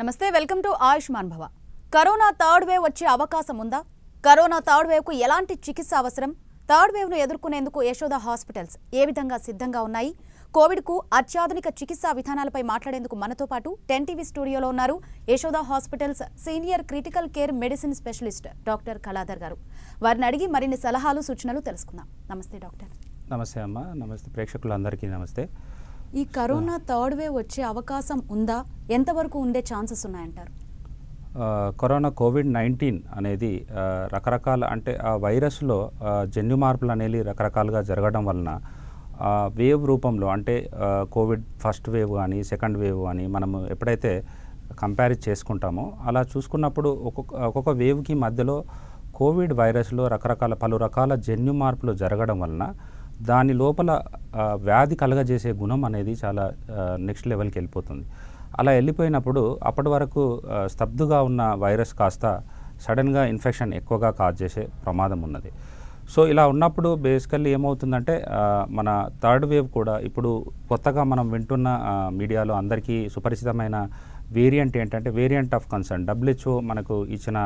నమస్తే, welcome to Ayushman భవ. Corona third wave వచ్చే అవకాశం ఉందా? కరోనా థర్డ్ వేవ్ కు ఎలాంటి చికిత్స అవసరం? థర్డ్ వేవ్ ను ఎదుర్కొనేందుకు యశోద హాస్పిటల్స్ ఏ విధంగా సిద్ధంగా ఉన్నాయి? కోవిడ్ కు అత్యాధునిక చికిత్సా విధానాలపై మాట్లాడేందుకు మనతో పాటు 10 టీవీ స్టూడియోలో ఉన్నారు Yashoda hospitals senior critical care medicine specialist doctor Kaladhar గారు. వారిని అడిగి మరిన్ని సలహాలు సూచనలు తెలుసుకుందాం. నమస్తే డాక్టర్. నమస్తే అమ్మ. నమస్తే ప్రేక్షకులందరికీ నమస్తే. ఈ కరోనా థర్డ్ వేవ్ వచ్చే అవకాశం ఉందా? ఎంతవరకు ఉండే ఛాన్సెస్ ఉన్నాయంటారు? కరోనా కోవిడ్-19 అనేది రకరకాల అంటే ఆ వైరస్లో జన్యు మార్పులు అనేవి రకరకాలుగా జరగడం వలన వేవ్ రూపంలో అంటే కోవిడ్ ఫస్ట్ వేవ్ కానీ సెకండ్ వేవ్ కానీ మనము ఎప్పుడైతే కంపేర్ చేసుకుంటామో అలా చూసుకున్నప్పుడు ఒక్కొక్క వేవ్కి మధ్యలో కోవిడ్ వైరస్లో పలు రకాల జన్యు మార్పులు జరగడం వలన దాని లోపల వ్యాధి కలగజేసే గుణం అనేది చాలా నెక్స్ట్ లెవెల్కి వెళ్ళిపోతుంది. అలా వెళ్ళిపోయినప్పుడు అప్పటి వరకు స్తబ్దుగా ఉన్న వైరస్ కాస్త సడన్గా ఇన్ఫెక్షన్ ఎక్కువగా కాజ్ చేసే ప్రమాదం ఉన్నది. సో ఇలా ఉన్నప్పుడు బేసికల్లీ ఏమవుతుందంటే మన థర్డ్ వేవ్ కూడా ఇప్పుడు కొత్తగా మనం వింటున్న మీడియాలో అందరికీ సుపరిచితమైన వేరియంట్ ఏంటంటే వేరియంట్ ఆఫ్ కన్సర్న్. WHO మనకు ఇచ్చిన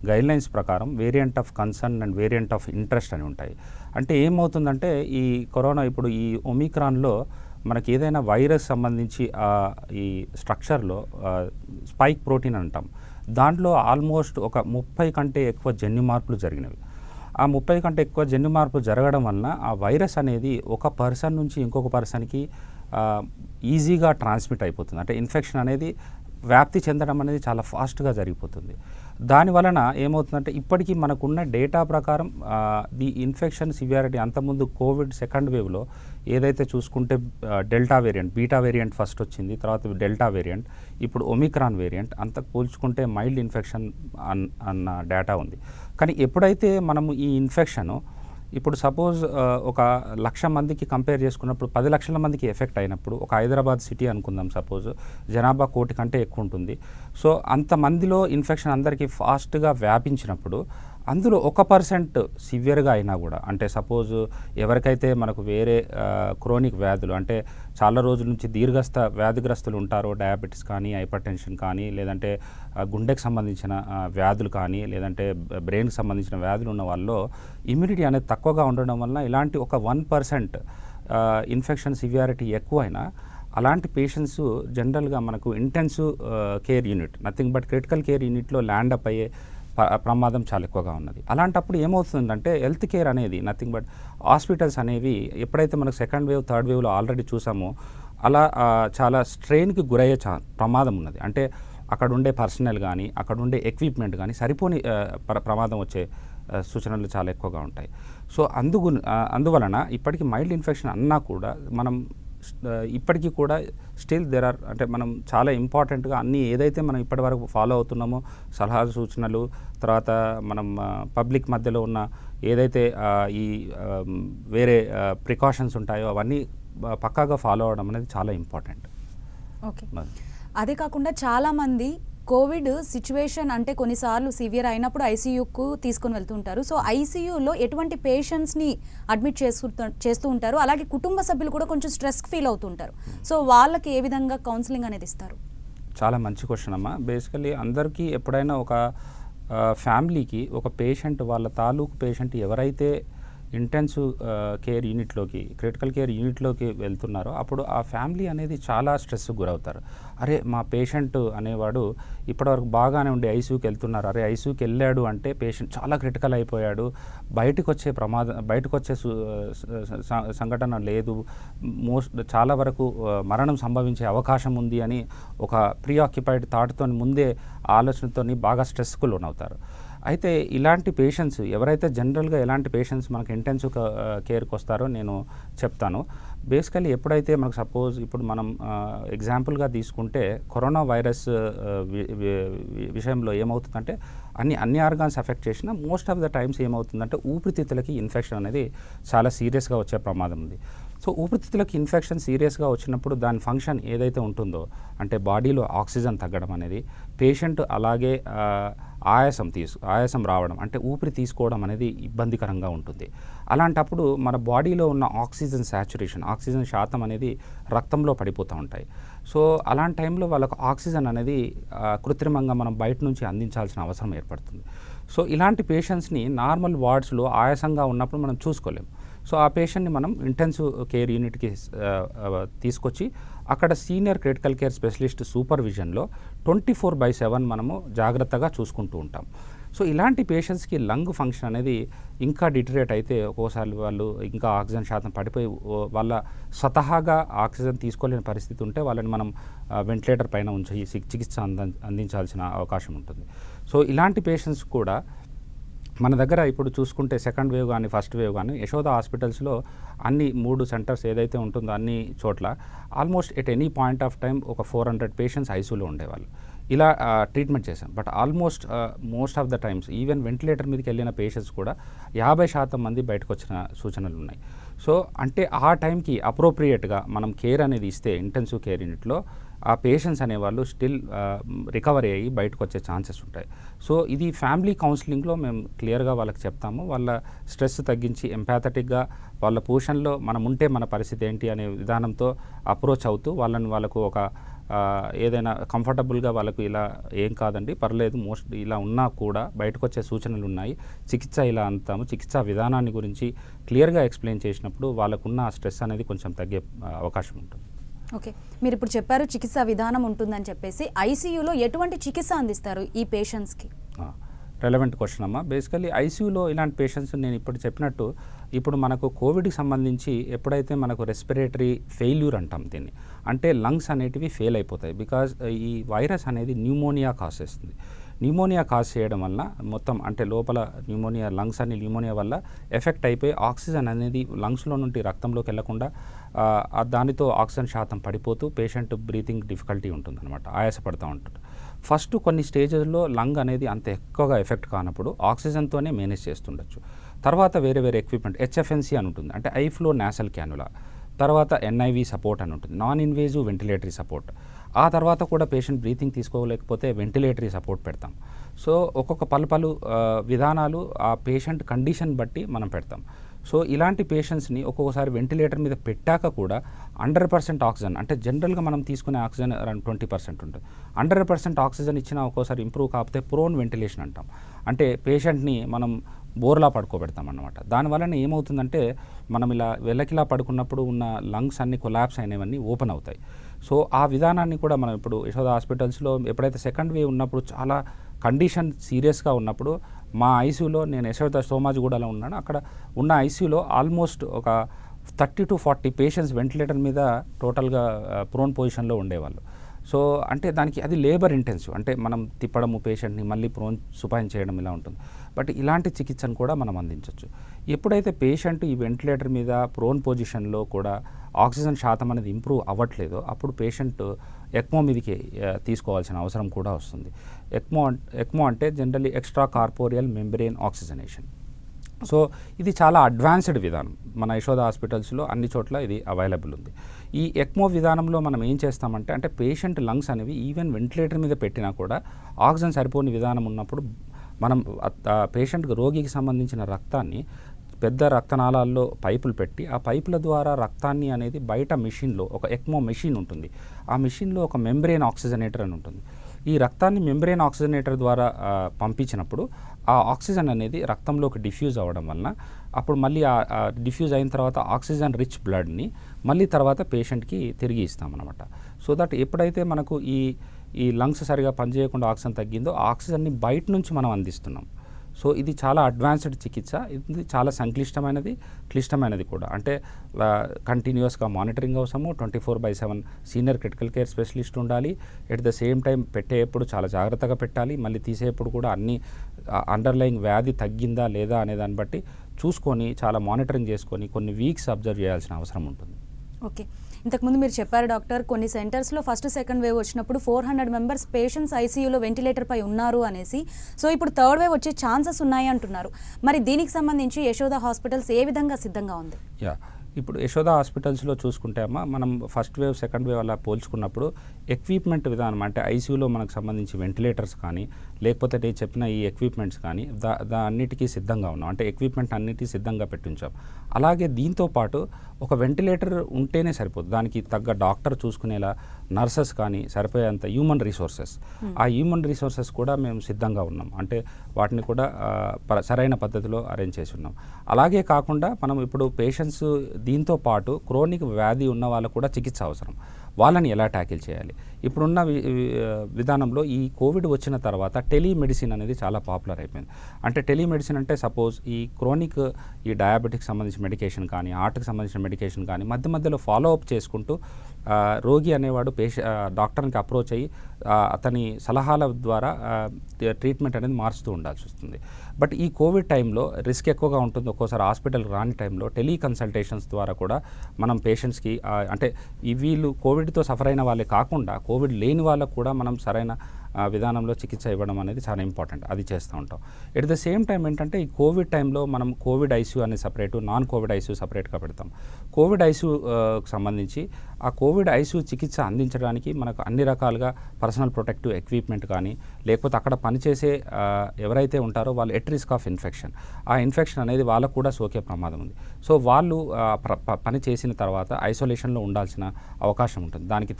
గైడ్లైన్స్ ప్రకారం variant of concern and variant of interest అని ఉంటాయి. అంటే ఏమవుతుందంటే ఈ కరోనా ఇప్పుడు ఈ ఒమిక్రాన్లో మనకి ఏదైనా వైరస్ సంబంధించి ఈ స్ట్రక్చర్లో స్పైక్ ప్రోటీన్ అంటాం, దాంట్లో ఆల్మోస్ట్ ఒక 30 కంటే ఎక్కువ జన్యు మార్పులు జరిగినవి. ఆ 30 కంటే ఎక్కువ జన్యు మార్పులు జరగడం వలన ఆ వైరస్ అనేది ఒక పర్సన్ నుంచి ఇంకొక పర్సన్కి ఈజీగా ట్రాన్స్మిట్ అయిపోతుంది. అంటే ఇన్ఫెక్షన్ అనేది వ్యాప్తి చెందడం అనేది చాలా ఫాస్ట్గా జరిగిపోతుంది. దాని వలన ఏమవుతుందంటే ఇప్పటికీ మనకున్న డేటా ప్రకారం ది ఇన్ఫెక్షన్ సివియారిటీ అంతకుముందు కోవిడ్ సెకండ్ వేవ్లో ఏదైతే చూసుకుంటే delta variant, beta variant first వచ్చింది, తర్వాత డెల్టా వేరియంట్, ఇప్పుడు ఒమిక్రాన్ వేరియంట్, అంత పోల్చుకుంటే మైల్డ్ ఇన్ఫెక్షన్ అన్న డేటా ఉంది. కానీ ఎప్పుడైతే మనము ఈ ఇన్ఫెక్షను ఇప్పుడు సపోజ్ ఒక 1,00,000 మందికి కంపేర్ చేసుకున్నప్పుడు 10 లక్షల మందికి ఎఫెక్ట్ అయినప్పుడు ఒక హైదరాబాద్ సిటీ అనుకుందాం, సపోజ్ జనాభా 1 కోటి కంటే ఎక్కువ ఉంటుంది. సో అంతమందిలో ఇన్ఫెక్షన్ అందరికీ ఫాస్ట్గా వ్యాపించినప్పుడు అందులో 1% సివియర్గా అయినా కూడా, అంటే సపోజ్ ఎవరికైతే మనకు వేరే క్రోనిక్ వ్యాధులు అంటే చాలా రోజుల నుంచి దీర్ఘస్థ వ్యాధిగ్రస్తులు ఉంటారో, డయాబెటీస్ కానీ, హైపర్ టెన్షన్ కానీ, లేదంటే గుండెకి సంబంధించిన వ్యాధులు కానీ, లేదంటే బ్రెయిన్కి సంబంధించిన వ్యాధులు ఉన్న వాళ్ళలో ఇమ్యూనిటీ అనేది తక్కువగా ఉండడం వల్ల ఇలాంటి ఒక 1% ఇన్ఫెక్షన్ సివియారిటీ ఎక్కువైనా అలాంటి పేషెంట్స్ జనరల్గా మనకు intensive care unit, nothing but critical care యూనిట్లో ల్యాండ్ అప్ అయ్యే ప్రమాదం చాలా ఎక్కువగా ఉన్నది. అలాంటప్పుడు ఏమవుతుందంటే హెల్త్ కేర్ అనేది నథింగ్ బట్ హాస్పిటల్స్ అనేవి ఎప్పుడైతే మనకు సెకండ్ వేవ్ థర్డ్ వేవ్లో ఆల్రెడీ చూసామో అలా చాలా స్ట్రెయిన్కి గురయ్యే ప్రమాదం ఉన్నది. అంటే అక్కడ ఉండే పర్సనల్ కానీ అక్కడ ఉండే ఎక్విప్మెంట్ కానీ సరిపోని ప్రమాదం వచ్చే సూచనలు చాలా ఎక్కువగా ఉంటాయి. సో అందువలన ఇప్పటికీ మైల్డ్ ఇన్ఫెక్షన్ అన్నా కూడా మనం ఇప్పటికీ కూడా స్టిల్ అంటే మనం చాలా ఇంపార్టెంట్గా అన్నీ ఏదైతే మనం ఇప్పటి వరకు ఫాలో అవుతున్నామో సలహాలు సూచనలు, తర్వాత మనం పబ్లిక్ మధ్యలో ఉన్న ఏదైతే ఈ వేరే ప్రికాషన్స్ ఉంటాయో అవన్నీ పక్కాగా ఫాలో అవడం అనేది చాలా ఇంపార్టెంట్. ఓకే, అదే కాకుండా చాలామంది కోవిడ్ సిచ్యువేషన్ అంటే కొన్నిసార్లు సివియర్ అయినప్పుడు ఐసీయూకు తీసుకొని వెళ్తుంటారు. సో ఐసీయూలో ఎటువంటి పేషెంట్స్ని అడ్మిట్ చేస్తూ ఉంటారు, అలాగే కుటుంబ సభ్యులు కూడా కొంచెం స్ట్రెస్ ఫీల్ అవుతుంటారు. సో వాళ్ళకి ఏ విధంగా కౌన్సిలింగ్ అనేది ఇస్తారు? చాలా మంచి క్వశ్చన్ అమ్మా. బేసికలీ అందరికీ ఎప్పుడైనా ఒక ఫ్యామిలీకి ఒక పేషెంట్, వాళ్ళ తాలూకు పేషెంట్ ఎవరైతే ఇంటెన్సివ్ కేర్ యూనిట్లోకి, క్రిటికల్ కేర్ యూనిట్లోకి వెళ్తున్నారో అప్పుడు ఆ ఫ్యామిలీ అనేది చాలా స్ట్రెస్కి గురవుతారు. అరే మా పేషెంట్ అనేవాడు ఇప్పటివరకు బాగానే ఉండి ఐసీయూకి వెళ్తున్నారు, అరే ఐసీయూకి వెళ్ళాడు అంటే పేషెంట్ చాలా క్రిటికల్ అయిపోయాడు, బయటకు వచ్చే సంఘటన లేదు, చాలా వరకు మరణం సంభవించే అవకాశం ఉంది అని ఒక ప్రీఆక్యుపైడ్ థాట్తో ముందే ఆలోచనతో బాగా స్ట్రెస్కు లోనవుతారు. అయితే ఇలాంటి పేషెంట్స్ ఎవరైతే జనరల్గా ఎలాంటి పేషెంట్స్ మనకు ఇంటెన్సివ్ కేర్కి వస్తారో నేను చెప్తాను. బేసికలీ ఎప్పుడైతే మనకు సపోజ్ ఇప్పుడు మనం ఎగ్జాంపుల్గా తీసుకుంటే కరోనా వైరస్ విషయంలో ఏమవుతుందంటే అన్ని ఆర్గాన్స్ ఎఫెక్ట్ చేసిన మోస్ట్ ఆఫ్ ద టైమ్స్ ఏమవుతుందంటే ఊపిరితిత్తులకి ఇన్ఫెక్షన్ అనేది చాలా సీరియస్గా వచ్చే ప్రమాదం ఉంది. సో ఊపిరితిత్తులకు ఇన్ఫెక్షన్ సీరియస్గా వచ్చినప్పుడు దాని ఫంక్షన్ ఏదైతే ఉంటుందో అంటే బాడీలో ఆక్సిజన్ తగ్గడం అనేది, పేషెంట్ అలాగే ఆయాసం రావడం అంటే ఊపిరి తీసుకోవడం అనేది ఇబ్బందికరంగా ఉంటుంది. అలాంటప్పుడు మన బాడీలో ఉన్న ఆక్సిజన్ శాచురేషన్, ఆక్సిజన్ శాతం అనేది రక్తంలో పడిపోతూ ఉంటాయి. సో అలాంటి టైంలో వాళ్ళకు ఆక్సిజన్ అనేది కృత్రిమంగా మనం బయట నుంచి అందించాల్సిన అవసరం ఏర్పడుతుంది. సో ఇలాంటి పేషెంట్స్ని నార్మల్ వార్డ్స్లో ఆయాసంగా ఉన్నప్పుడు మనం చూసుకోలేము. సో ఆ పేషెంట్ని మనం ఇంటెన్సివ్ కేర్ యూనిట్కి తీసుకొచ్చి అక్కడ సీనియర్ క్రిటికల్ కేర్ స్పెషలిస్ట్ సూపర్విజన్లో 24/7 మనము జాగ్రత్తగా చూసుకుంటూ ఉంటాం. సో ఇలాంటి పేషెంట్స్కి లంగ్ ఫంక్షన్ అనేది ఇంకా డిటరేట్ అయితే ఒక్కోసారి వాళ్ళు ఇంకా ఆక్సిజన్ శాతం పడిపోయి వాళ్ళ స్వతహాగా ఆక్సిజన్ తీసుకోలేని పరిస్థితి ఉంటే వాళ్ళని మనం వెంటిలేటర్ పైన ఉంచి చికిత్స అందించాల్సిన అవకాశం ఉంటుంది. సో ఇలాంటి పేషెంట్స్ కూడా మన దగ్గర ఇప్పుడు చూసుకుంటే సెకండ్ వేవ్ కానీ ఫస్ట్ వేవ్ కానీ యశోద హాస్పిటల్స్లో అన్ని 3 సెంటర్స్ ఏదైతే ఉంటుందో అన్ని చోట్ల almost at any point of time ఒక 400 పేషెంట్స్ ఐసీయూలో ఉండేవాళ్ళు. ఇలా ట్రీట్మెంట్ చేశాం. But almost most of the times even ventilator మీదకి వెళ్ళిన పేషెంట్స్ కూడా 50% మంది బయటకు వచ్చిన సూచనలు ఉన్నాయి. సో అంటే ఆ టైంకి అప్రోప్రియేట్గా మనం కేర్ అనేది ఇస్తే ఇంటెన్సివ్ కేర్ యూనిట్లో ఆ పేషెంట్స్ అనేవాళ్ళు స్టిల్ రికవరీ అయ్యి బయటకు వచ్చే ఛాన్సెస్ ఉంటాయి. సో ఇది ఫ్యామిలీ కౌన్సిలింగ్లో మేము క్లియర్గా వాళ్ళకి చెప్తాము. వాళ్ళ స్ట్రెస్ తగ్గించి ఎంపాథటిక్గా వాళ్ళ పొజిషన్లో మనం ఉంటే మన పరిస్థితి ఏంటి అనే విధానంతో అప్రోచ్ అవుతూ వాళ్ళకు ఒక ఏదైనా కంఫర్టబుల్గా వాళ్ళకు ఇలా ఏం కాదండి పర్లేదు ఇలా ఉన్నా కూడా బయటకు వచ్చే సూచనలు ఉన్నాయి, చికిత్స ఇలా అంతాము, చికిత్సా విధానాన్ని గురించి క్లియర్గా ఎక్స్ప్లెయిన్ చేసినప్పుడు వాళ్ళకున్న స్ట్రెస్ అనేది కొంచెం తగ్గే అవకాశం ఉంటుంది. ఓకే, మీరు ఇప్పుడు చెప్పారు చికిత్సా విధానం ఉంటుందని చెప్పేసి, ఐసీయూలో ఎటువంటి చికిత్స అందిస్తారు ఈ పేషెంట్స్కి? రెలవెంట్ క్వశ్చన్ అమ్మా. బేసికలీ ఐసీయూలో ఇలాంటి పేషెంట్స్ నేను ఇప్పుడు చెప్పినట్టు ఇప్పుడు మనకు కోవిడ్కి సంబంధించి ఎప్పుడైతే మనకు రెస్పిరేటరీ ఫెయిల్యూర్ అంటాం దీన్ని, అంటే లంగ్స్ అనేటివి ఫెయిల్ అయిపోతాయి. బికాజ్ ఈ వైరస్ అనేది న్యూమోనియా కాజ్ చేస్తుంది. న్యూమోనియా కాజ్ చేయడం వల్ల మొత్తం అంటే లోపల న్యూమోనియా లంగ్స్ అన్ని న్యూమోనియా వల్ల ఎఫెక్ట్ అయిపోయి ఆక్సిజన్ అనేది లంగ్స్లో నుండి రక్తంలోకి వెళ్లకుండా దానితో ఆక్సిజన్ శాతం పడిపోతూ పేషెంట్ బ్రీతింగ్ డిఫికల్టీ ఉంటుంది అనమాట, ఆయాసపడుతూ ఉంటుంది. ఫస్ట్ కొన్ని స్టేజెస్లో లంగ్ అనేది అంత ఎక్కువగా ఎఫెక్ట్ కానప్పుడు ఆక్సిజన్తోనే మేనేజ్ చేస్తుండొచ్చు. తర్వాత వేరే ఎక్విప్మెంట్ హెచ్ఎఫ్ఎన్సీ అని ఉంటుంది, అంటే ఐ ఫ్లో నాసల్ క్యానులా. తర్వాత ఎన్ఐవి సపోర్ట్ అని ఉంటుంది, నాన్ ఇన్వేజివ్ వెంటిలేటరీ సపోర్ట్. ఆ తర్వాత కూడా పేషెంట్ బ్రీతింగ్ తీసుకోలేకపోతే వెంటిలేటరీ సపోర్ట్ పెడతాం. సో ఒక్కొక్క పలు విధానాలు ఆ పేషెంట్ కండిషన్ బట్టి మనం పెడతాం. సో ఇలాంటి పేషెంట్స్ని ఒక్కొక్కసారి వెంటిలేటర్ మీద పెట్టాక కూడా 100% ఆక్సిజన్, అంటే జనరల్గా మనం తీసుకునే ఆక్సిజన్ అరౌండ్ 20% ఉంటుంది. 100% ఆక్సిజన్ ఇచ్చినా ఒక్కోసారి ఇంప్రూవ్ కాకపోతే ప్రోన్ వెంటిలేషన్ అంటాం, అంటే పేషెంట్ని మనం బోర్లా పడుకోబెడతాం అన్నమాట. దానివలన ఏమవుతుందంటే మనం ఇలా వెల్లకిలా పడుకున్నప్పుడు ఉన్న లంగ్స్ అన్ని కొలాప్స్ అయినవన్నీ ఓపెన్ అవుతాయి. సో ఆ విధానాన్ని కూడా మనం ఇప్పుడు యశోద హాస్పిటల్స్లో ఎప్పుడైతే సెకండ్ వేవ్ ఉన్నప్పుడు చాలా కండిషన్ సీరియస్గా ఉన్నప్పుడు మా ఐసీయూలో నేను యశోద సోమాజిగూడలో ఉన్నాను, అక్కడ ఉన్న ఐసీయూలో ఆల్మోస్ట్ ఒక 30 to 40 పేషెంట్స్ వెంటిలేటర్ మీద టోటల్గా ప్రోన్ పొజిషన్లో ఉండేవాళ్ళు. సో అంటే దానికి అది లేబర్ ఇంటెన్సివ్, అంటే మనం తిప్పడము పేషెంట్ని మళ్ళీ ప్రోన్ సుపాయం చేయడం ఇలా ఉంటుంది. బట్ ఇలాంటి చికిత్సను కూడా మనం అందించవచ్చు. ఎప్పుడైతే పేషెంట్ ఈ వెంటిలేటర్ మీద ప్రోన్ పొజిషన్లో కూడా ఆక్సిజన్ శాతం అనేది ఇంప్రూవ్ అవ్వట్లేదో అప్పుడు పేషెంట్ ఎక్మో మీదకి తీసుకోవాల్సిన అవసరం కూడా వస్తుంది. ఎక్మో అంటే generally extra corporeal membrane oxygenation. So ఇది చాలా అడ్వాన్స్డ్ విధానం, మన యశోద హాస్పిటల్స్లో అన్ని చోట్ల ఇది అవైలబుల్ ఉంది. ఈ ఎక్మో విధానంలో మనం ఏం చేస్తామంటే అంటే పేషెంట్ లంగ్స్ అనేవి ఈవెన్ వెంటిలేటర్ మీద పెట్టినా కూడా ఆక్సిజన్ సరిపోని విధానం ఉన్నప్పుడు మనం పేషెంట్కి రోగికి సంబంధించిన రక్తాన్ని పెద్ద రక్తనాళాల్లో పైపులు పెట్టి ఆ పైపుల ద్వారా రక్తాన్ని అనేది బయట మెషిన్లో ఒక ఎక్మో మెషిన్ ఉంటుంది, ఆ మెషిన్లో ఒక మెంబ్రేన్ ఆక్సిజనేటర్ అని ఉంటుంది. ఈ రక్తాన్ని మెంబ్రేన్ ఆక్సిజనేటర్ ద్వారా పంపించినప్పుడు ఆ ఆక్సిజన్ అనేది రక్తంలోకి డిఫ్యూజ్ అవ్వడం వలన అప్పుడు మళ్ళీ ఆ డిఫ్యూజ్ అయిన తర్వాత ఆక్సిజన్ రిచ్ బ్లడ్ని మళ్ళీ తర్వాత పేషెంట్కి తిరిగి ఇస్తామన్నమాట. సో దట్ ఎప్పుడైతే మనకు ఈ లంగ్స్ సరిగా పనిచేయకుండా ఆక్సిజన్ తగ్గిందో ఆ ఆక్సిజన్ని బయట నుంచి మనం అందిస్తున్నాం. సో ఇది చాలా అడ్వాన్స్డ్ చికిత్స, ఇది చాలా సంక్లిష్టమైనది, క్లిష్టమైనది కూడా. అంటే కంటిన్యూస్గా మానిటరింగ్ అవసరము, 24/7 సీనియర్ క్రిటికల్ కేర్ స్పెషలిస్ట్ ఉండాలి. ఎట్ ద సేమ్ టైం పెట్టేప్పుడు చాలా జాగ్రత్తగా పెట్టాలి, మళ్ళీ తీసేప్పుడు కూడా అన్ని అండర్లయింగ్ వ్యాధి తగ్గిందా లేదా అనే దాన్ని బట్టి చూసుకొని చాలా మానిటరింగ్ చేసుకొని కొన్ని వీక్స్ అబ్జర్వ్ చేయాల్సిన అవసరం ఉంటుంది. ఓకే, ఇంతకుముందు మీరు చెప్పారు డాక్టర్, కొన్ని సెంటర్స్లో ఫస్ట్ సెకండ్ వేవ్ వచ్చినప్పుడు 400 మెంబర్స్ పేషెంట్స్ ఐసీయూలో వెంటిలేటర్ పై ఉన్నారు అనేసి. సో ఇప్పుడు థర్డ్ వేవ్ వచ్చే ఛాన్సెస్ ఉన్నాయి అంటున్నారు. మరి దీనికి సంబంధించి యశోద హాస్పిటల్స్ ఏ విధంగా సిద్ధంగా ఉంది? ఇప్పుడు యశోద హాస్పిటల్స్లో చూసుకుంటే అమ్మా మనం ఫస్ట్ వేవ్ సెకండ్ వేవ్ అలా పోల్చుకున్నప్పుడు ఎక్విప్మెంట్ విధానం అంటే ఐసీయూలో మనకు సంబంధించి వెంటిలేటర్స్ కానీ లేకపోతే నేను చెప్పిన ఈ ఎక్విప్మెంట్స్ కానీ అన్నిటికీ సిద్ధంగా ఉన్నాం, అంటే ఎక్విప్మెంట్ అన్నిటికీ సిద్ధంగా పెట్టించాం. అలాగే దీంతో పాటు ఒక వెంటిలేటర్ ఉంటేనే సరిపోదు, దానికి తగ్గ డాక్టర్ చూసుకునేలా నర్సెస్ కానీ సరిపోయేంత హ్యూమన్ రిసోర్సెస్, ఆ హ్యూమన్ రిసోర్సెస్ కూడా మేము సిద్ధంగా ఉన్నాం, అంటే వాటిని కూడా సరైన పద్ధతిలో అరేంజ్ చేసి ఉన్నాం. అలాగే కాకుండా మనం ఇప్పుడు పేషెంట్స్ దీంతో పాటు క్రోనిక్ వ్యాధి ఉన్న వాళ్ళకు కూడా చికిత్స అవసరం, వాళ్ళని ఎలా ట్యాకిల్ చేయాలి. ఇప్పుడున్న విధానంలో ఈ కోవిడ్ వచ్చిన తర్వాత టెలిమెడిసిన్ అనేది చాలా పాపులర్ అయిపోయింది. అంటే టెలిమెడిసిన్ అంటే సపోజ్ ఈ క్రోనిక్ ఈ డయాబెటిక్ సంబంధించిన మెడికేషన్ కానీ హార్ట్కి సంబంధించిన మెడికేషన్ కానీ మధ్య మధ్యలో ఫాలో అప్ చేసుకుంటూ రోగి అనేవాడు డాక్టర్కి అప్రోచ్ అయ్యి అతని సలహాల ద్వారా ట్రీట్మెంట్ అనేది మారుస్తూ ఉండాల్సి వస్తుంది. బట్ ఈ కోవిడ్ టైంలో రిస్క్ ఎక్కువగా ఉంటుంది, ఒక్కోసారి హాస్పిటల్కి రాని టైంలో టెలికన్సల్టేషన్స్ ద్వారా కూడా మనం పేషెంట్స్కి అంటే వీళ్ళు కోవిడ్తో సఫర్ అయిన వాళ్ళే కాకుండా కోవిడ్ లేని వాళ్ళకు కూడా మనం సరైన విధానంలో చికిత్స ఇవ్వడం అనేది చాలా ఇంపార్టెంట్, అది చేస్తూ ఉంటాం. ఎట్ ద సేమ్ టైం ఏంటంటే ఈ కోవిడ్ టైంలో మనం కోవిడ్ ఐసీయూ అనేది సపరేటు, నాన్ కోవిడ్ ఐసీయూ సపరేట్గా పెడతాం. కోవిడ్ ఐసీయూకి సంబంధించి ఆ కోవిడ్ ఐసీయూ చికిత్స అందించడానికి మనకు అన్ని రకాలుగా పర్సనల్ ప్రొటెక్టివ్ ఎక్విప్మెంట్ కానీ లేకపోతే అక్కడ పనిచేసే ఎవరైతే ఉంటారో వాళ్ళు ఎట్ రిస్క్ ఆఫ్ ఇన్ఫెక్షన్, ఆ ఇన్ఫెక్షన్ అనేది వాళ్ళకు కూడా సోకే ప్రమాదం ఉంది. సో వాళ్ళు పని చేసిన తర్వాత ఐసోలేషన్లో ఉండాల్సిన అవకాశం ఉంటుంది, దానికి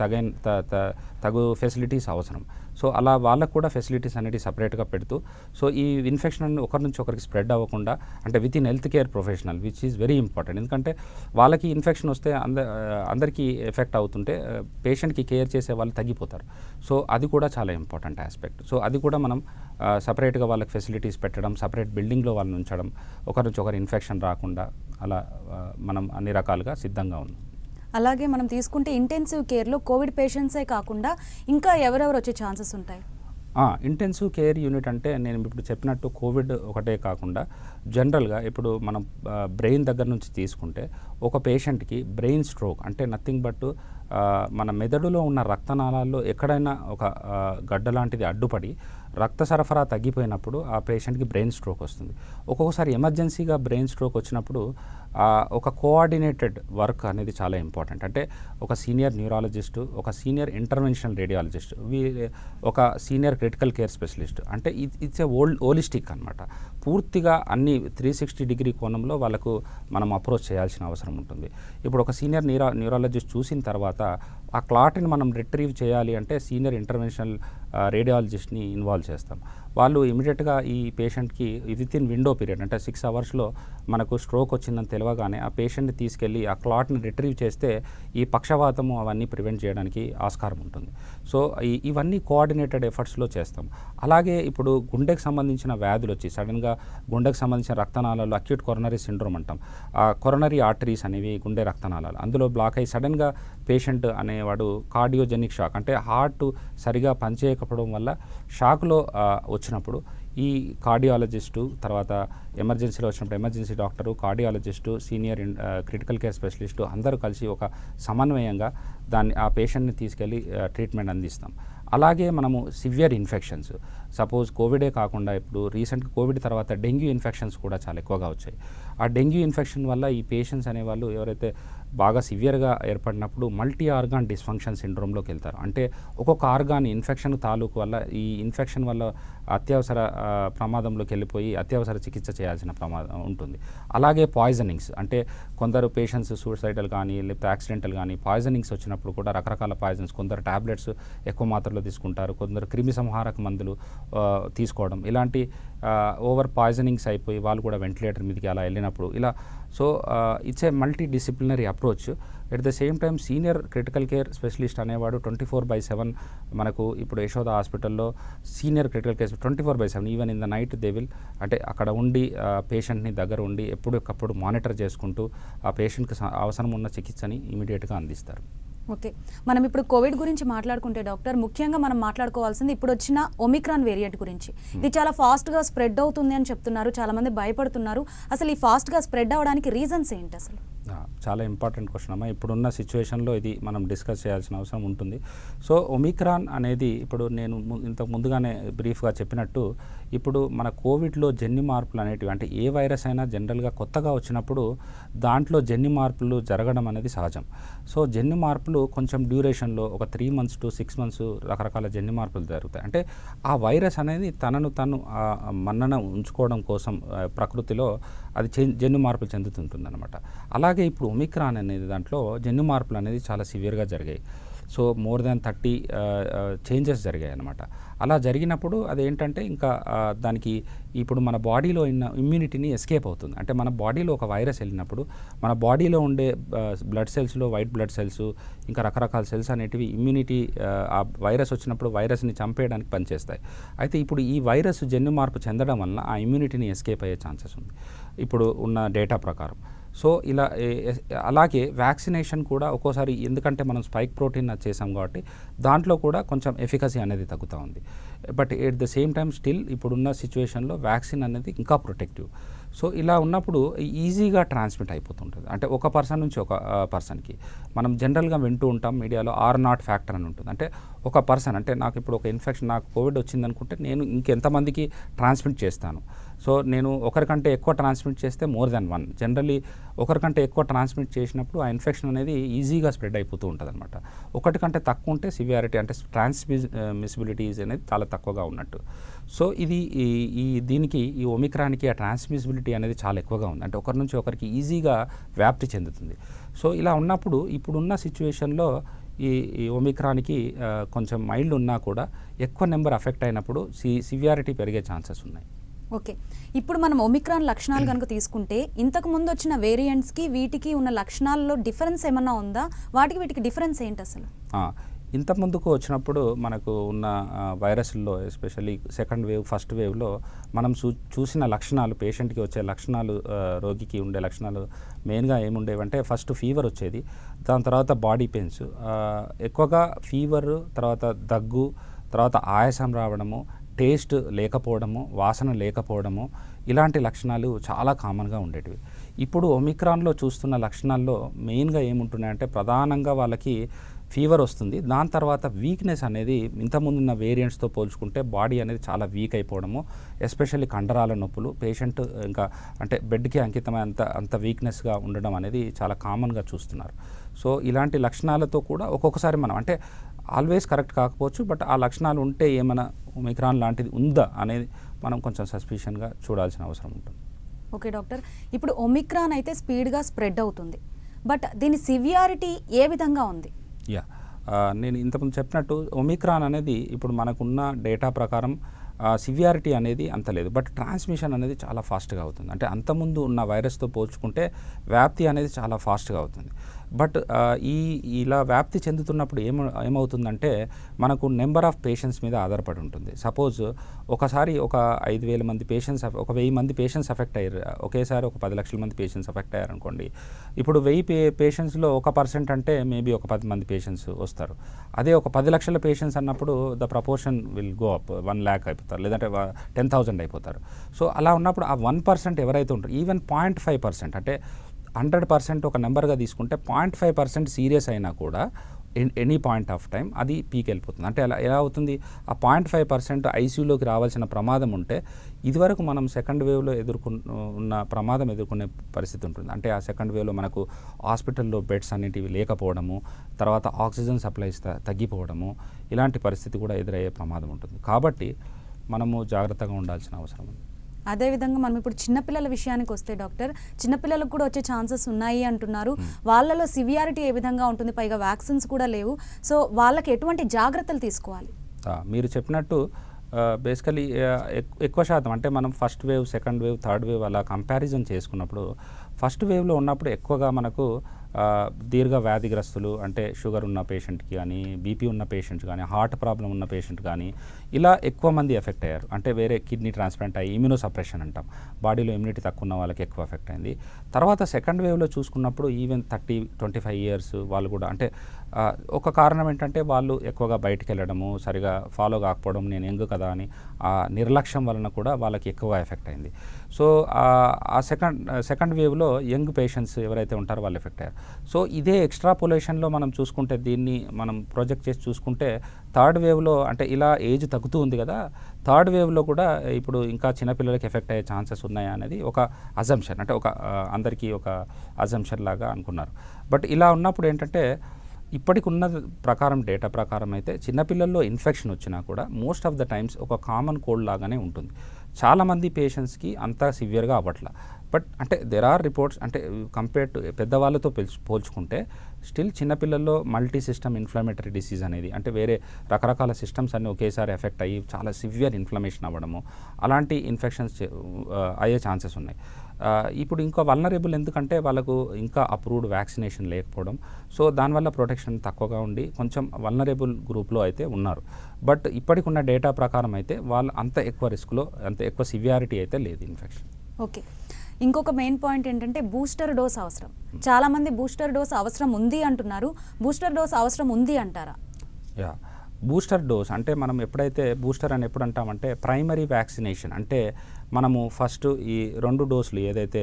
తగు ఫెసిలిటీస్ అవసరం. సో అలా వాళ్ళకు కూడా ఫెసిలిటీస్ అనేవి సపరేట్గా పెడుతూ సో ఈ ఇన్ఫెక్షన్ అనేది ఒకరి నుంచి ఒకరికి స్ప్రెడ్ అవ్వకుండా అంటే with in health care professional which is very important. ఎందుకంటే వాళ్ళకి ఇన్ఫెక్షన్ వస్తే అందరికీ ఎఫెక్ట్ అవుతుంటే పేషెంట్కి కేర్ చేసే వాళ్ళు తగ్గిపోతారు. సో అది కూడా చాలా ఇంపార్టెంట్ ఆస్పెక్ట్. సో అది కూడా మనం సపరేట్గా వాళ్ళకి ఫెసిలిటీస్ పెట్టడం, సపరేట్ బిల్డింగ్లో వాళ్ళని ఉంచడం, ఒకరి నుంచి ఒకరు ఇన్ఫెక్షన్ రాకుండా అలా మనం అన్ని రకాలుగా సిద్ధంగా ఉన్నాం. అలాగే మనం తీసుకుంటే ఇంటెన్సివ్ కేర్లో కోవిడ్ పేషెంట్సే కాకుండా ఇంకా ఎవరెవరు వచ్చే ఛాన్సెస్ ఉంటాయి? ఇంటెన్సివ్ కేర్ యూనిట్ అంటే నేను ఇప్పుడు చెప్పినట్టు కోవిడ్ ఒకటే కాకుండా జనరల్గా ఇప్పుడు మనం బ్రెయిన్ దగ్గర నుంచి తీసుకుంటే ఒక పేషెంట్కి బ్రెయిన్ స్ట్రోక్ అంటే నథింగ్ బట్ మన మెదడులో ఉన్న రక్తనాళాల్లో ఎక్కడైనా ఒక గడ్డ లాంటిది అడ్డుపడి రక్త సరఫరా తగ్గిపోయినప్పుడు ఆ పేషెంట్కి బ్రెయిన్ స్ట్రోక్ వస్తుంది. ఒక్కొక్కసారి ఎమర్జెన్సీగా బ్రెయిన్ స్ట్రోక్ వచ్చినప్పుడు ఒక కోఆర్డినేటెడ్ వర్క్ అనేది చాలా ఇంపార్టెంట్. అంటే ఒక సీనియర్ న్యూరాలజిస్టు, ఒక సీనియర్ ఇంటర్వెన్షనల్ రేడియాలజిస్ట్, ఒక సీనియర్ క్రిటికల్ కేర్ స్పెషలిస్ట్, అంటే ఇట్స్ ఏ హోలిస్టిక్ అనమాట. పూర్తిగా అన్ని 360 డిగ్రీ కోణంలో వాళ్ళకు మనం అప్రోచ్ చేయాల్సిన అవసరం ఉంటుంది. ఇప్పుడు ఒక సీనియర్ న్యూరాలజిస్ట్ చూసిన తర్వాత ఆ క్లాట్ని మనం రిట్రీవ్ చేయాలి అంటే సీనియర్ ఇంటర్వెన్షనల్ రేడియాలజిస్ట్ని ఇన్వాల్వ్ చేస్తాం. వాళ్ళు ఇమీడియట్గా ఈ పేషెంట్కి విత్ ఇన్ విండో పీరియడ్ అంటే 6 అవర్స్లో మనకు స్ట్రోక్ వచ్చిందని తెలియగానే ఆ పేషెంట్ని తీసుకెళ్ళి ఆ క్లాట్ని రిట్రీవ్ చేస్తే ఈ పక్షవాతము అవన్నీ ప్రివెంట్ చేయడానికి ఆస్కారం ఉంటుంది. సో ఇవన్నీ కోఆర్డినేటెడ్ ఎఫర్ట్స్లో చేస్తాం. అలాగే ఇప్పుడు గుండెకి సంబంధించిన వ్యాధులు వచ్చి సడన్గా గుండెకి సంబంధించిన రక్తనాళాలు అక్యూట్ కొరనరీ సిండ్రోమ్ అంటాం. ఆ కొరనరీ ఆర్టరీస్ అనేవి గుండె రక్తనాళాలు అందులో బ్లాక్ అయ్యి సడన్గా పేషెంట్ అనేవాడు కార్డియోజెనిక్ షాక్ అంటే హార్ట్ సరిగా పనిచేయకపోవడం వల్ల షాక్లో వచ్చినప్పుడు ఈ కార్డియాలజిస్టు తర్వాత ఎమర్జెన్సీలో వచ్చినప్పుడు emergency doctor, cardiologist, senior critical care specialist అందరూ కలిసి ఒక సమన్వయంగా ఆ పేషెంట్ని తీసుకెళ్ళి ట్రీట్మెంట్ అందిస్తాం. అలాగే మనము సివియర్ ఇన్ఫెక్షన్స్ సపోజ్ కోవిడే కాకుండా ఇప్పుడు రీసెంట్గా కోవిడ్ తర్వాత డెంగ్యూ ఇన్ఫెక్షన్స్ కూడా చాలా ఎక్కువగా వచ్చాయి. ఆ డెంగ్యూ ఇన్ఫెక్షన్ వల్ల ఈ పేషెంట్స్ అనేవాళ్ళు ఎవరైతే బాగా సివియర్గా ఏర్పడినప్పుడు మల్టీ ఆర్గాన్ డిస్ఫంక్షన్ సిండ్రోమ్లోకి వెళ్తారు. అంటే ఒక్కొక్క ఆర్గాన్ ఇన్ఫెక్షన్ తాలూకు వల్ల ఈ ఇన్ఫెక్షన్ వల్ల అత్యవసర ప్రమాదంలోకి వెళ్ళిపోయి అత్యవసర చికిత్స చేయాల్సిన ప్రమాదం ఉంటుంది. అలాగే పాయిజనింగ్స్ అంటే కొందరు పేషెంట్స్ సూసైడల్ కానీ లేకపోతే యాక్సిడెంటల్ కానీ పాయిజనింగ్స్ వచ్చినప్పుడు కూడా రకరకాల పాయిజన్స్, కొందరు టాబ్లెట్స్ ఎక్కువ మాత్రలో తీసుకుంటారు, కొందరు క్రిమి సంహారక మందులు తీసుకోవడం, ఇలాంటి ఓవర్ పాయిజనింగ్స్ అయిపోయి వాళ్ళు కూడా వెంటిలేటర్ మీదకి అలా వెళ్ళినప్పుడు ఇలా. So it's a multi disciplinary approach. At the same time senior critical care specialist అనేవాడు 24/7 మనకు ఇప్పుడు యశోద హాస్పిటల్లో senior critical care 24/7 even in the night they will అంటే అక్కడ ఉండి పేషెంట్ని దగ్గర ఉండి ఎప్పటికప్పుడు మానిటర్ చేసుకుంటూ ఆ పేషెంట్కి అవసరం ఉన్న చికిత్సని ఇమీడియట్గా అందిస్తారు. ఓకే, మనం ఇప్పుడు కోవిడ్ గురించి మాట్లాడుకుంటే డాక్టర్ ముఖ్యంగా మనం మాట్లాడుకోవాల్సింది ఇప్పుడు వచ్చిన ఒమిక్రాన్ వేరియంట్ గురించి. ఇది చాలా ఫాస్ట్గా స్ప్రెడ్ అవుతుంది అని చెప్తున్నారు, చాలామంది భయపడుతున్నారు. అసలు ఈ ఫాస్ట్గా స్ప్రెడ్ అవ్వడానికి రీజన్స్ ఏంటి అసలు? చాలా ఇంపార్టెంట్ క్వశ్చన్ అమ్మా. ఇప్పుడున్న సిచ్యువేషన్లో ఇది మనం డిస్కస్ చేయాల్సిన అవసరం ఉంటుంది. సో ఒమిక్రాన్ అనేది ఇప్పుడు నేను ఇంతకు ముందుగానే బ్రీఫ్గా చెప్పినట్టు ఇప్పుడు మన కోవిడ్లో జన్యు మార్పులు అనేటివి, అంటే ఏ వైరస్ అయినా జనరల్గా కొత్తగా వచ్చినప్పుడు దాంట్లో జన్యు మార్పులు జరగడం అనేది సహజం. సో జన్యు మార్పులు కొంచెం డ్యూరేషన్లో ఒక 3 months to 6 months రకరకాల జన్యు మార్పులు జరుగుతాయి. అంటే ఆ వైరస్ అనేది తనను తను మన్నన ఉంచుకోవడం కోసం ప్రకృతిలో అది జన్యు మార్పులు చెందుతుంటుందన్నమాట. అలాగే ఇప్పుడు ఒమిక్రాన్ అనేది దాంట్లో జన్యు మార్పులు అనేది చాలా సివియర్గా జరిగాయి. సో మోర్ దాన్ 30 చేంజెస్ జరిగాయి అన్నమాట. అలా జరిగినప్పుడు అదేంటంటే ఇంకా దానికి ఇప్పుడు మన బాడీలో ఉన్న ఇమ్యూనిటీని ఎస్కేప్ అవుతుంది. అంటే మన బాడీలో ఒక వైరస్ వెళ్ళినప్పుడు మన బాడీలో ఉండే బ్లడ్ సెల్స్లో వైట్ బ్లడ్ సెల్స్ ఇంకా రకరకాల సెల్స్ అనేటివి ఇమ్యూనిటీ ఆ వైరస్ వచ్చినప్పుడు వైరస్ని చంపేయడానికి పనిచేస్తాయి. అయితే ఇప్పుడు ఈ వైరస్ జన్యు మార్పు చెందడం వలన ఆ ఇమ్యూనిటీని ఎస్కేప్ అయ్యే ఛాన్సెస్ ఉంది ఇప్పుడు ఉన్న డేటా ప్రకారం. సో ఇలా అలాగే వ్యాక్సినేషన్ కూడా ఒక్కోసారి, ఎందుకంటే మనం స్పైక్ ప్రోటీన్ చేసాం కాబట్టి దాంట్లో కూడా కొంచెం ఎఫికసీ అనేది తగ్గుతూ ఉంది. But at the same time still ఇప్పుడున్న సిచ్యువేషన్లో వ్యాక్సిన్ అనేది ఇంకా ప్రొటెక్టివ్. సో ఇలా ఉన్నప్పుడు ఈజీగా ట్రాన్స్మిట్ అయిపోతుంటుంది. అంటే ఒక పర్సన్ నుంచి ఒక పర్సన్కి మనం జనరల్గా వింటూ ఉంటాం మీడియాలో R0 ఫ్యాక్టర్ అని ఉంటుంది. అంటే ఒక పర్సన్, అంటే నాకు ఇప్పుడు ఒక ఇన్ఫెక్షన్, నాకు కోవిడ్ వచ్చిందనుకుంటే నేను ఇంకెంతమందికి ట్రాన్స్మిట్ చేస్తాను. సో నేను ఒకరికంటే ఎక్కువ ట్రాన్స్మిట్ చేస్తే మోర్ దెన్ 1. జనరలీ ఒకరికంటే ఎక్కువ ట్రాన్స్మిట్ చేసినప్పుడు ఆ ఇన్ఫెక్షన్ అనేది ఈజీగా స్ప్రెడ్ అయిపోతూ ఉంటుంది అనమాట. ఒకటి కంటే తక్కువ ఉంటే సివియారిటీ, అంటే ట్రాన్స్మిసిబిలిటీస్ అనేది చాలా తక్కువగా ఉన్నట్టు. సో ఇది దీనికి ఈ ఒమిక్రాన్కి ఆ ట్రాన్స్మిసిబిలిటీ అనేది చాలా ఎక్కువగా ఉంది. అంటే ఒకరి నుంచి ఒకరికి ఈజీగా వ్యాప్తి చెందుతుంది. సో ఇలా ఉన్నప్పుడు ఇప్పుడున్న సిచ్యువేషన్లో ఈ ఒమిక్రాన్కి కొంచెం మైల్డ్ ఉన్నా కూడా ఎక్కువ నెంబర్ అఫెక్ట్ అయినప్పుడు సివియారిటీ పెరిగే ఛాన్సెస్ ఉన్నాయి. ఓకే, ఇప్పుడు మనం ఒమిక్రాన్ లక్షణాలు కనుక తీసుకుంటే ఇంతకు ముందు వచ్చిన వేరియంట్స్కి వీటికి ఉన్న లక్షణాల్లో డిఫరెన్స్ ఏమన్నా ఉందా? వాటికి వీటికి డిఫరెన్స్ ఏంటి అసలు? ఇంత ముందుకు వచ్చినప్పుడు మనకు ఉన్న వైరస్లో ఎస్పెషల్లీ సెకండ్ వేవ్, ఫస్ట్ వేవ్లో మనం చూసిన లక్షణాలు, పేషెంట్కి వచ్చే లక్షణాలు, రోగికి ఉండే లక్షణాలు మెయిన్గా ఏముండేవంటే ఫస్ట్ ఫీవర్ వచ్చేది, దాని తర్వాత బాడీ పెయిన్స్, ఎక్కువగా ఫీవర్, తర్వాత దగ్గు, తర్వాత ఆయాసం రావడము, టేస్ట్ లేకపోవడము, వాసన లేకపోవడము, ఇలాంటి లక్షణాలు చాలా కామన్గా ఉండేటివి. ఇప్పుడు ఒమిక్రాన్లో చూస్తున్న లక్షణాల్లో మెయిన్గా ఏముంటున్నాయంటే ప్రధానంగా వాళ్ళకి ఫీవర్ వస్తుంది, దాని తర్వాత వీక్నెస్ అనేది ఇంతకుముందున్న వేరియంట్స్తో పోల్చుకుంటే బాడీ అనేది చాలా వీక్ అయిపోవడము, ఎస్పెషల్లీ కండరాల నొప్పులు, పేషెంట్ ఇంకా అంటే బెడ్కి అంకితమై అంత వీక్నెస్గా ఉండడం అనేది చాలా కామన్గా చూస్తున్నారు. సో ఇలాంటి లక్షణాలతో కూడా ఒక్కొక్కసారి మనం, అంటే ఆల్వేస్ కరెక్ట్ కాకపోవచ్చు, బట్ ఆ లక్షణాలు ఉంటే ఏమైనా ఒమిక్రాన్ లాంటిది ఉందా అనేది మనం కొంచెం సస్పిషన్గా చూడాల్సిన అవసరం ఉంటుంది. ఓకే డాక్టర్, ఇప్పుడు ఒమిక్రాన్ అయితే స్పీడ్గా స్ప్రెడ్ అవుతుంది, బట్ దీని సివియారిటీ ఏ విధంగా ఉంది? నేను ఇంతకుముందు చెప్పినట్టు ఒమిక్రాన్ అనేది ఇప్పుడు మనకున్న డేటా ప్రకారం సివియారిటీ అనేది అంత లేదు, బట్ ట్రాన్స్మిషన్ అనేది చాలా ఫాస్ట్గా అవుతుంది. అంటే అంతకుముందు ఉన్న వైరస్తో పోల్చుకుంటే వ్యాప్తి అనేది చాలా ఫాస్ట్గా అవుతుంది. బట్ ఇలా వ్యాప్తి చెందుతున్నప్పుడు ఏమవుతుందంటే మనకు నెంబర్ ఆఫ్ పేషెంట్స్ మీద ఆధారపడి ఉంటుంది. సపోజ్ ఒకసారి ఒక 5,000 మంది పేషెంట్స్, ఒక 1,000 మంది పేషెంట్స్ అఫెక్ట్ అయ్యారు, ఒకేసారి ఒక 10 లక్షల మంది పేషెంట్స్ అఫెక్ట్ అయ్యారు అనుకోండి. ఇప్పుడు 1000 పేషెంట్స్లో 1% అంటే మేబీ ఒక 10 మంది పేషెంట్స్ వస్తారు. అదే ఒక 10 లక్షల పేషెంట్స్ అన్నప్పుడు the proportion will go up, 1 lakh అయిపోతారు, లేదంటే 10,000 అయిపోతారు. సో అలా ఉన్నప్పుడు ఆ 1% ఎవరైతే ఉంటారో, ఈవెన్ 0.5%, అంటే 100% ఒక నెంబర్గా తీసుకుంటే 0.5% సీరియస్ అయినా కూడా ఎనీ పాయింట్ ఆఫ్ టైం అది పీక్ వెళ్ళిపోతుంది. అంటే అలా ఎలా అవుతుంది, ఆ 0.5% ఐసీయూలోకి రావాల్సిన ప్రమాదం ఉంటే ఇదివరకు మనం సెకండ్ వేవ్లో ఉన్న ప్రమాదం ఎదుర్కొనే పరిస్థితి ఉంటుంది. అంటే ఆ సెకండ్ వేవ్లో మనకు హాస్పిటల్లో బెడ్స్ అనేటివి లేకపోవడము, తర్వాత ఆక్సిజన్ సప్లైస్ తగ్గిపోవడము, ఇలాంటి పరిస్థితి కూడా ఎదురయ్యే ప్రమాదం ఉంటుంది. కాబట్టి మనము జాగ్రత్తగా ఉండాల్సిన అవసరం ఉంది. అదేవిధంగా మనం ఇప్పుడు చిన్నపిల్లల విషయానికి వస్తే డాక్టర్, చిన్నపిల్లలకు కూడా వచ్చే ఛాన్సెస్ ఉన్నాయి అంటున్నారు. వాళ్ళలో సివియారిటీ ఏ విధంగా ఉంటుంది? పైగా వ్యాక్సిన్స్ కూడా లేవు. సో వాళ్ళకి ఎటువంటి జాగ్రత్తలు తీసుకోవాలి? మీరు చెప్పినట్టు బేసికలీ ఎక్కువ శాతం, అంటే మనం first wave, second wave, third wave అలా కంపారిజన్ చేసుకున్నప్పుడు ఫస్ట్ వేవ్లో ఉన్నప్పుడు ఎక్కువగా మనకు దీర్ఘ వ్యాధిగ్రస్తులు, అంటే షుగర్ ఉన్న పేషెంట్కి కానీ, బీపీ ఉన్న పేషెంట్ కానీ, హార్ట్ ప్రాబ్లం ఉన్న పేషెంట్ కానీ, ఇలా ఎక్కువ మంది ఎఫెక్ట్ అయ్యారు. అంటే వేరే కిడ్నీ ట్రాన్స్ప్లాంట్ అయ్యి ఇమ్యూనోసప్రెషన్ అంటాం, బాడీలో ఇమ్యూనిటీ తక్కువ ఉన్న వాళ్ళకి ఎక్కువ ఎఫెక్ట్ అయింది. తర్వాత సెకండ్ వేవ్లో చూసుకున్నప్పుడు ఈవెన్ 30-25 years వాళ్ళు కూడా, అంటే ఒక కారణం ఏంటంటే వాళ్ళు ఎక్కువగా బయటికి వెళ్ళడము, సరిగా ఫాలో కాకపోవడం, నేను యంగ్ కదా అని ఆ నిర్లక్ష్యం వలన కూడా వాళ్ళకి ఎక్కువగా ఎఫెక్ట్ అయింది. సో ఆ సెకండ్ వేవ్లో యంగ్ పేషెంట్స్ ఎవరైతే ఉంటారో వాళ్ళు ఎఫెక్ట్ అయ్యారు. సో ఇదే ఎక్స్ట్రాపోలేషన్లో మనం చూసుకుంటే, దీన్ని మనం ప్రొజెక్ట్ చేసి చూసుకుంటే, థర్డ్ వేవ్లో అంటే ఇలా ఏజ్ తగ్గుతూ ఉంది కదా, థర్డ్ వేవ్లో కూడా ఇప్పుడు ఇంకా చిన్నపిల్లలకి ఎఫెక్ట్ అయ్యే ఛాన్సెస్ ఉన్నాయా అనేది ఒక అజంప్షన్, అంటే ఒక అందరికీ ఒక అజంప్షన్ లాగా అనుకున్నారు. బట్ ఇలా ఉన్నప్పుడు ఏంటంటే, ఇప్పటికి ఉన్న ప్రకారం డేటా ప్రకారం అయితే చిన్నపిల్లల్లో ఇన్ఫెక్షన్ వచ్చినా కూడా మోస్ట్ ఆఫ్ ద టైమ్స్ ఒక కామన్ కోల్డ్ లాగానే ఉంటుంది. చాలామంది పేషెంట్స్కి అంత సివియర్గా అవ్వట్ల. బట్ అంటే దెర్ ఆర్ రిపోర్ట్స్, అంటే కంపేర్ టు పెద్దవాళ్ళతో పోల్చుకుంటే స్టిల్ చిన్నపిల్లల్లో మల్టీ సిస్టమ్ ఇన్ఫ్లమేటరీ డిసీజ్ అనేది, అంటే వేరే రకరకాల సిస్టమ్స్ అన్నీ ఒకేసారి ఎఫెక్ట్ అయ్యి చాలా సివియర్ ఇన్ఫ్లమేషన్ అవ్వడము, అలాంటి ఇన్ఫెక్షన్స్ అయ్యే ఛాన్సెస్ ఉన్నాయి. ఇప్పుడు ఇంకా వల్నరబుల్ ఎందుకంటే వాళ్ళకు ఇంకా అప్రూవ్డ్ వ్యాక్సినేషన్ లేకపోవడం, సో దానివల్ల ప్రొటెక్షన్ తక్కువగా ఉండి కొంచెం వల్నరబుల్ గ్రూప్లో అయితే ఉన్నారు. బట్ ఇప్పటికున్న డేటా ప్రకారం అయితే వాళ్ళు అంత ఎక్కువ రిస్క్లో, అంత ఎక్కువ సివియారిటీ అయితే లేదు ఇన్ఫెక్షన్. ఓకే, ఇంకొక మెయిన్ పాయింట్ ఏంటంటే బూస్టర్ డోస్ అవసరం. చాలామంది బూస్టర్ డోస్ అవసరం ఉంది అంటున్నారు. బూస్టర్ డోస్ అవసరం ఉంది అంటారా? యా, బూస్టర్ డోస్ అంటే మనం ఎప్పుడైతే బూస్టర్ అని ఎప్పుడు అంటామంటే ప్రైమరీ వ్యాక్సినేషన్, అంటే మనము ఫస్ట్ ఈ 2 డోసులు ఏదైతే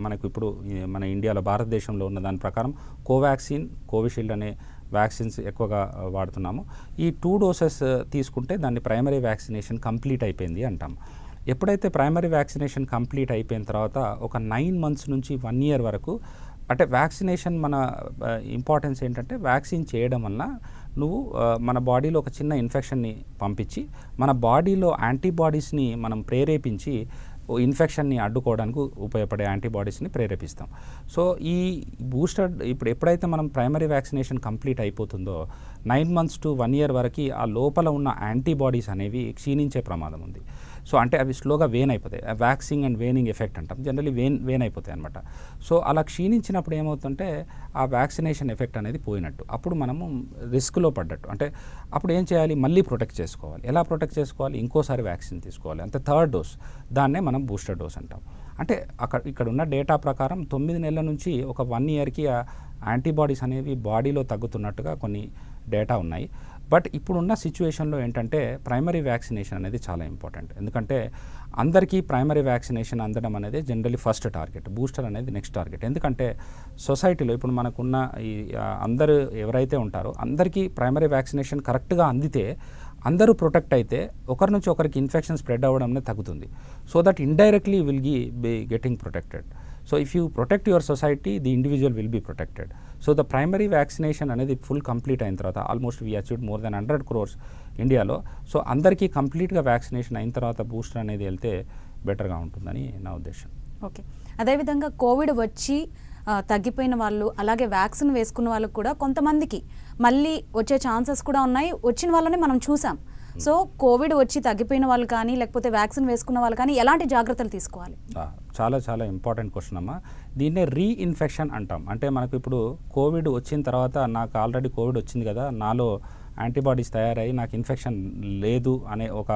మనకు ఇప్పుడు మన ఇండియాలో భారతదేశంలో ఉన్న దాని ప్రకారం కోవాక్సిన్, కోవిషీల్డ్ అనే వ్యాక్సిన్స్ ఎక్కువగా వాడుతున్నాము. ఈ 2 డోసెస్ తీసుకుంటే దాన్ని ప్రైమరీ వ్యాక్సినేషన్ కంప్లీట్ అయిపోయింది అంటాం. ఎప్పుడైతే ప్రైమరీ వ్యాక్సినేషన్ కంప్లీట్ అయిపోయిన తర్వాత ఒక 9 మంత్స్ నుంచి 1 ఇయర్ వరకు, అంటే వ్యాక్సినేషన్ మన ఇంపార్టెన్స్ ఏంటంటే, వ్యాక్సిన్ చేయడం వల్ల నువ్వు మన బాడీలో ఒక చిన్న ఇన్ఫెక్షన్ని పంపించి మన బాడీలో యాంటీబాడీస్ని మనం ప్రేరేపించి ఇన్ఫెక్షన్ని అడ్డుకోవడానికి ఉపయోగపడే యాంటీబాడీస్ని ప్రేరేపిస్తాం. సో ఈ బూస్టర్ ఇప్పుడు ఎప్పుడైతే మనం ప్రైమరీ వ్యాక్సినేషన్ కంప్లీట్ అయిపోతుందో 9 మంత్స్ టు 1 ఇయర్ వరకు ఆ లోపల ఉన్న యాంటీబాడీస్ అనేవి క్షీణించే ప్రమాదం ఉంది. సో అంటే అవి స్లోగా వేన్ అయిపోతాయి. వ్యాక్సింగ్ అండ్ వేనింగ్ ఎఫెక్ట్ అంటాం, జనరలీ వేన్ అయిపోతాయి అనమాట. సో అలా క్షీణించినప్పుడు ఏమవుతుంటే ఆ వ్యాక్సినేషన్ ఎఫెక్ట్ అనేది పోయినట్టు, అప్పుడు మనము రిస్క్లో పడ్డట్టు. అంటే అప్పుడు ఏం చేయాలి, మళ్ళీ ప్రొటెక్ట్ చేసుకోవాలి. ఎలా ప్రొటెక్ట్ చేసుకోవాలి, ఇంకోసారి వ్యాక్సిన్ తీసుకోవాలి, అంతే థర్డ్ డోస్. దాన్నే మనం బూస్టర్ డోస్ అంటాం. అంటే ఇక్కడ ఉన్న డేటా ప్రకారం 9 నెలల నుంచి ఒక 1 ఇయర్కి ఆ యాంటీబాడీస్ అనేవి బాడీలో తగ్గుతున్నట్టుగా కొన్ని డేటా ఉన్నాయి. బట్ ఇప్పుడున్న సిచ్యువేషన్లో ఏంటంటే ప్రైమరీ వ్యాక్సినేషన్ అనేది చాలా ఇంపార్టెంట్. ఎందుకంటే అందరికీ ప్రైమరీ వ్యాక్సినేషన్ అందడం అనేది జనరలీ ఫస్ట్ టార్గెట్, బూస్టర్ అనేది నెక్స్ట్ టార్గెట్. ఎందుకంటే సొసైటీలో ఇప్పుడు మనకున్న ఈ అందరూ ఎవరైతే ఉంటారో అందరికీ ప్రైమరీ వ్యాక్సినేషన్ కరెక్ట్గా అందితే, అందరూ ప్రొటెక్ట్ అయితే ఒకరి నుంచి ఒకరికి ఇన్ఫెక్షన్ స్ప్రెడ్ అవ్వడం అనేది తగ్గుతుంది. So that indirectly will be getting protected. So if you protect your society, the individual will be protected. So the primary vaccination అనేది ఫుల్ కంప్లీట్ అయిన తర్వాత, almost we achieved more than 100 crores ఇండియాలో. So అందరికీ కంప్లీట్గా vaccination అయిన తర్వాత booster అనేది వెళ్తే బెటర్గా ఉంటుందని నా ఉద్దేశం. ఓకే, అదేవిధంగా కోవిడ్ వచ్చి తగ్గిపోయిన వాళ్ళు, అలాగే వ్యాక్సిన్ వేసుకున్న వాళ్ళకు కూడా కొంతమందికి మళ్ళీ వచ్చే ఛాన్సెస్ కూడా ఉన్నాయి. వచ్చిన వాళ్ళని మనం చూసాం. సో కోవిడ్ వచ్చి తగ్గిపోయిన వాళ్ళు కానీ, లేకపోతే వ్యాక్సిన్ వేసుకున్న వాళ్ళు కానీ ఎలాంటి జాగ్రత్తలు తీసుకోవాలి? చాలా చాలా ఇంపార్టెంట్ క్వశ్చన్ అమ్మా. దీన్నే రీఇన్ఫెక్షన్ అంటాం. అంటే మనకు ఇప్పుడు కోవిడ్ వచ్చిన తర్వాత నాకు ఆల్రెడీ కోవిడ్ వచ్చింది కదా, నాలో యాంటీబాడీస్ తయారై నాకు ఇన్ఫెక్షన్ లేదు అనే ఒక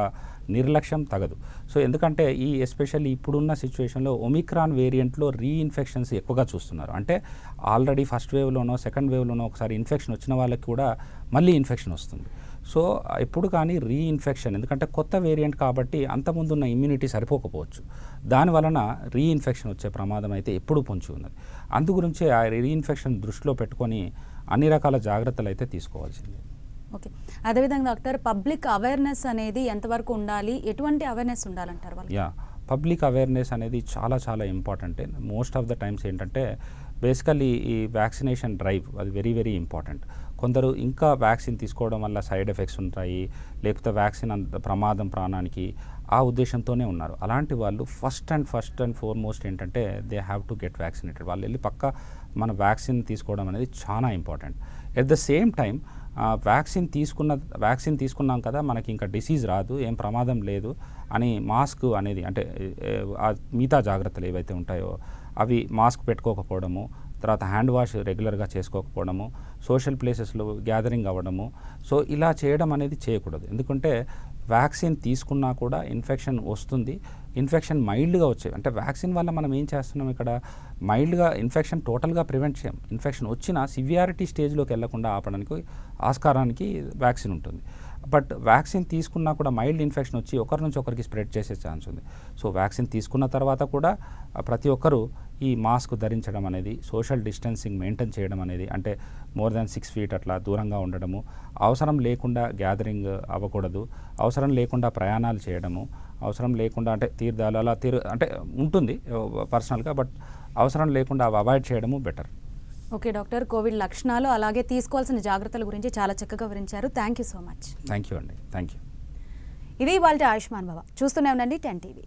నిర్లక్ష్యం తగదు. సో ఎందుకంటే ఎస్పెషల్లీ ఇప్పుడున్న సిచ్యువేషన్లో ఒమిక్రాన్ వేరియంట్లో రీఇన్ఫెక్షన్స్ ఎక్కువగా చూస్తున్నారు. అంటే ఆల్రెడీ ఫస్ట్ వేవ్లోనో సెకండ్ వేవ్లోనో ఒకసారి ఇన్ఫెక్షన్ వచ్చిన వాళ్ళకి కూడా మళ్ళీ ఇన్ఫెక్షన్ వస్తుంది. సో ఎప్పుడు కానీ రీఇన్ఫెక్షన్, ఎందుకంటే కొత్త వేరియంట్ కాబట్టి అంతకుముందున్న ఇమ్యూనిటీ సరిపోకపోవచ్చు, దానివలన రీఇన్ఫెక్షన్ వచ్చే ప్రమాదం అయితే ఎప్పుడు పొంచి ఉన్నది. అందు గురించి ఆ రీఇన్ఫెక్షన్ దృష్టిలో పెట్టుకొని అన్ని రకాల జాగ్రత్తలు అయితే తీసుకోవాల్సింది. ఓకే, అదేవిధంగా డాక్టర్, పబ్లిక్ అవేర్నెస్ అనేది ఎంతవరకు ఉండాలి, ఎటువంటి అవేర్నెస్ ఉండాలంటారు వాళ్ళు? పబ్లిక్ అవేర్నెస్ అనేది చాలా చాలా important. Most of the times ఏంటంటే బేసికల్లీ ఈ వ్యాక్సినేషన్ డ్రైవ్ అది వెరీ వెరీ ఇంపార్టెంట్. కొందరు ఇంకా వ్యాక్సిన్ తీసుకోవడం వల్ల సైడ్ ఎఫెక్ట్స్ ఉంటాయి, లేకపోతే వ్యాక్సిన్ అంత ప్రమాదం ప్రాణానికి, ఆ ఉద్దేశంతోనే ఉన్నారు. అలాంటి వాళ్ళు ఫస్ట్ అండ్ ఫార్మోస్ట్ ఏంటంటే they have to get vaccinated. వాళ్ళు వెళ్ళి పక్కా మన వ్యాక్సిన్ తీసుకోవడం అనేది చాలా important. At the same time vaccine తీసుకున్నాం కదా, మనకి ఇంకా డిసీజ్ రాదు, ఏం ప్రమాదం లేదు అని మాస్క్ అనేది, అంటే మిగతా జాగ్రత్తలు ఏవైతే ఉంటాయో అవి మాస్క్ పెట్టుకోకపోవడము, తర్వాత హ్యాండ్ వాష్ రెగ్యులర్గా చేసుకోకపోవడము, సోషల్ ప్లేసెస్లో గ్యాదరింగ్ అవ్వడము, సో ఇలా చేయడం అనేది చేయకూడదు. ఎందుకంటే వ్యాక్సిన్ తీసుకున్నా కూడా ఇన్ఫెక్షన్ వస్తుంది. ఇన్ఫెక్షన్ మైల్డ్గా వచ్చేవి. అంటే వ్యాక్సిన్ వల్ల మనం ఏం చేస్తున్నాం ఇక్కడ, మైల్డ్గా ఇన్ఫెక్షన్ టోటల్గా ప్రివెంట్ చేయం. ఇన్ఫెక్షన్ వచ్చినా సివియారిటీ స్టేజ్లోకి వెళ్లకుండా ఆపడానికి ఆస్కారానికి వ్యాక్సిన్ ఉంటుంది. బట్ వ్యాక్సిన్ తీసుకున్నా కూడా మైల్డ్ ఇన్ఫెక్షన్ వచ్చి ఒకరి నుంచి ఒకరికి స్ప్రెడ్ చేసే ఛాన్స్ ఉంది. సో వ్యాక్సిన్ తీసుకున్న తర్వాత కూడా ప్రతి ఒక్కరూ ఈ మాస్క్ ధరించడం అనేది, సోషల్ డిస్టెన్సింగ్ మెయింటైన్ చేయడం అనేది, అంటే మోర్ దాన్ 6 feet అట్లా దూరంగా ఉండడము, అవసరం లేకుండా గ్యాదరింగ్ అవ్వకూడదు, అవసరం లేకుండా ప్రయాణాలు చేయడము, అవసరం లేకుండా అంటే తీర్థాలు అలా అంటే ఉంటుంది పర్సనల్గా, బట్ అవసరం లేకుండా అవి అవాయిడ్ చేయడము బెటర్. ఓకే డాక్టర్, కోవిడ్ లక్షణాలు అలాగే తీసుకోవాల్సిన జాగ్రత్తల గురించి చాలా చక్కగా వివరించారు. Thank you so much. Thank you అండి. Thank you. ఇది ఇవాళ ఆయుష్మాన్ భవ. చూస్తూనే ఉండండి 10 TV.